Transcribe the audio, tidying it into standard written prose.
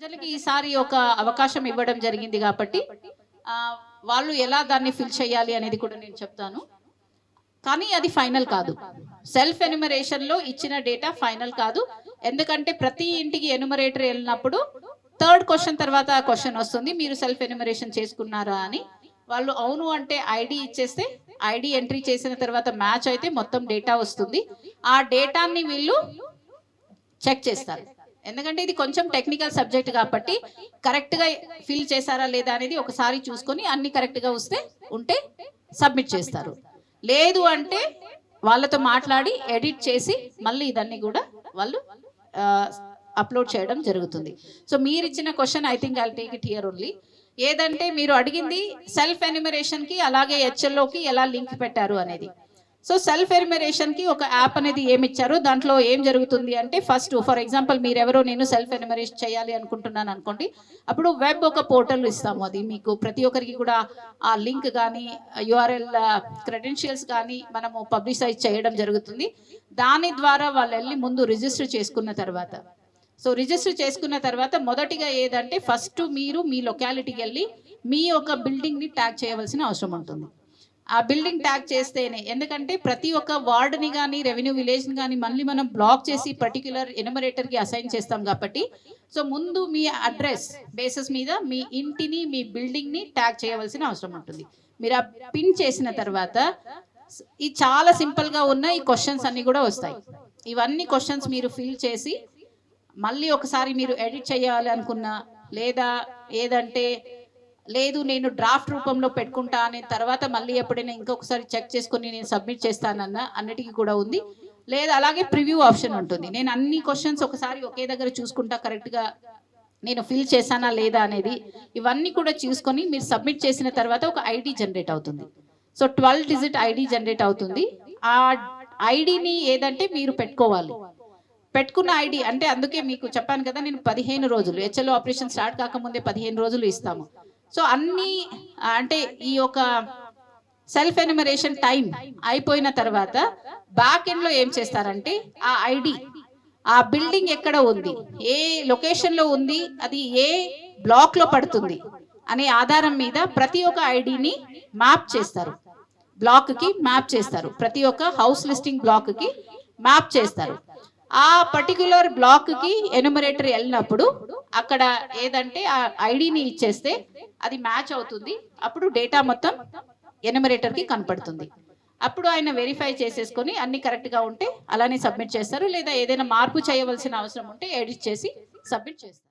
ప్రజలకి ఈసారి ఒక అవకాశం ఇవ్వడం జరిగింది కాబట్టి వాళ్ళు ఎలా దాన్ని ఫిల్ చేయాలి అనేది కూడా నేను చెప్తాను. కానీ అది ఫైనల్ కాదు. సెల్ఫ్ ఎన్యుమరేషన్లో ఇచ్చిన డేటా ఫైనల్ కాదు. ఎందుకంటే ప్రతి ఇంటికి ఎన్యుమరేటర్ వెళ్ళినప్పుడు థర్డ్ క్వశ్చన్ తర్వాత క్వశ్చన్ వస్తుంది, మీరు సెల్ఫ్ ఎన్యుమరేషన్ చేసుకున్నారా అని. వాళ్ళు అవును అంటే ఐడి ఇచ్చేస్తే ఐడి ఎంట్రీ చేసిన తర్వాత మ్యాచ్ అయితే మొత్తం డేటా వస్తుంది. ఆ డేటాని వీళ్ళు చెక్ చేస్తారు. ఎందుకంటే ఇది కొంచెం టెక్నికల్ సబ్జెక్ట్ కాబట్టి కరెక్ట్గా ఫిల్ చేశారా లేదా అనేది ఒకసారి చూసుకొని అన్ని కరెక్ట్గా ఉంటే సబ్మిట్ చేస్తారు. లేదు అంటే వాళ్ళతో మాట్లాడి ఎడిట్ చేసి మళ్ళీ ఇదన్నీ కూడా వాళ్ళు అప్లోడ్ చేయడం జరుగుతుంది. సో మీరు ఇచ్చిన question I think I take it here only. ఏదంటే మీరు అడిగింది సెల్ఫ్ ఎన్యుమరేషన్కి అలాగే హెచ్ఎల్ఓకి ఎలా లింక్ పెట్టారు అనేది. సో సెల్ఫ్ ఎన్యుమరేషన్ కి ఒక యాప్ అనేది ఏమి ఇచ్చారు, దాంట్లో ఏం జరుగుతుంది అంటే ఫస్ట్ ఫర్ ఎగ్జాంపుల్ మీరు ఎవరో నేను సెల్ఫ్ ఎన్యుమరేషన్ చేయాలి అనుకుంటున్నాను అనుకోండి, అప్పుడు వెబ్ ఒక పోర్టల్ ఇస్తాము. అది మీకు ప్రతి ఒక్కరికి కూడా ఆ లింక్ కానీ యూఆర్ఎల్ క్రెడెన్షియల్స్ కానీ మనము పబ్లిసైజ్ చేయడం జరుగుతుంది. దాని ద్వారా వాళ్ళు వెళ్ళి ముందు రిజిస్టర్ చేసుకున్న తర్వాత, సో రిజిస్టర్ చేసుకున్న తర్వాత మొదటిగా ఏదంటే ఫస్ట్ మీరు మీ లొకాలిటీకి వెళ్ళి మీ యొక్క బిల్డింగ్ని ట్యాగ్ చేయవలసిన అవసరం ఉంటుంది. ఆ బిల్డింగ్ ట్యాగ్ చేస్తేనే, ఎందుకంటే ప్రతి ఒక్క వార్డుని కానీ రెవెన్యూ విలేజ్ని కానీ మళ్ళీ మనం బ్లాక్ చేసి పర్టిక్యులర్ ఎన్యుమరేటర్కి అసైన్ చేస్తాం కాబట్టి సో ముందు మీ అడ్రస్ బేసిస్ మీద మీ ఇంటిని మీ బిల్డింగ్ని ట్యాగ్ చేయవలసిన అవసరం ఉంటుంది. మీరు ఆ పిన్ చేసిన తర్వాత ఈ చాలా సింపుల్గా ఉన్న ఈ క్వశ్చన్స్ అన్నీ కూడా వస్తాయి. ఇవన్నీ క్వశ్చన్స్ మీరు ఫిల్ చేసి మళ్ళీ ఒకసారి మీరు ఎడిట్ చేయాలి అనుకున్నా, లేదా ఏదంటే లేదు నేను డ్రాఫ్ట్ రూపంలో పెట్టుకుంటా అనే తర్వాత మళ్ళీ ఎప్పుడైనా ఇంకొకసారి చెక్ చేసుకుని నేను సబ్మిట్ చేస్తానన్న అన్నిటికీ కూడా ఉంది. లేదా అలాగే ప్రివ్యూ ఆప్షన్ ఉంటుంది. నేను అన్ని క్వశ్చన్స్ ఒకసారి ఒకే దగ్గర చూసుకుంటా కరెక్ట్గా నేను ఫిల్ చేశానా లేదా అనేది. ఇవన్నీ కూడా చూసుకొని మీరు సబ్మిట్ చేసిన తర్వాత ఒక ఐడి జనరేట్ అవుతుంది. సో 12 డిజిట్ ఐడి జనరేట్ అవుతుంది. ఆ ఐడిని ఏదంటే మీరు పెట్టుకోవాలి. పెట్టుకున్న ఐడి అంటే అందుకే మీకు చెప్పాను కదా, నేను 15 రోజులు హెచ్ఎల్ఓ ఆపరేషన్ స్టార్ట్ కాకముందే 15 రోజులు ఇస్తాము. సో అన్ని అంటే ఈ యొక్క సెల్ఫ్ ఎన్యుమరేషన్ టైం అయిపోయిన తర్వాత బ్యాక్ ఎండ్ లో ఏం చేస్తారంటే ఆ ఐడి, ఆ బిల్డింగ్ ఎక్కడ ఉంది, ఏ లొకేషన్ లో ఉంది, అది ఏ బ్లాక్ లో పడుతుంది అనే ఆధారం మీద ప్రతి ఒక్క ఐడిని మ్యాప్ చేస్తారు. బ్లాక్ కి మ్యాప్ చేస్తారు. ప్రతి ఒక్క హౌస్ లిస్టింగ్ బ్లాక్ కి మ్యాప్ చేస్తారు. ఆ పర్టిక్యులర్ బ్లాక్ కి ఎన్యుమరేటర్ వెళ్ళినప్పుడు అక్కడ ఏదంటే ఆ ఐడిని ఇచ్చేస్తే అది మ్యాచ్ అవుతుంది. అప్పుడు డేటా మొత్తం ఎన్యుమరేటర్ కి కనపడుతుంది. అప్పుడు ఆయన వెరిఫై చేసేసుకొని అన్ని కరెక్ట్ గా ఉంటే అలానే సబ్మిట్ చేస్తారు. లేదా ఏదైనా మార్పు చేయవలసిన అవసరం ఉంటే ఎడిట్ చేసి సబ్మిట్ చేస్తారు.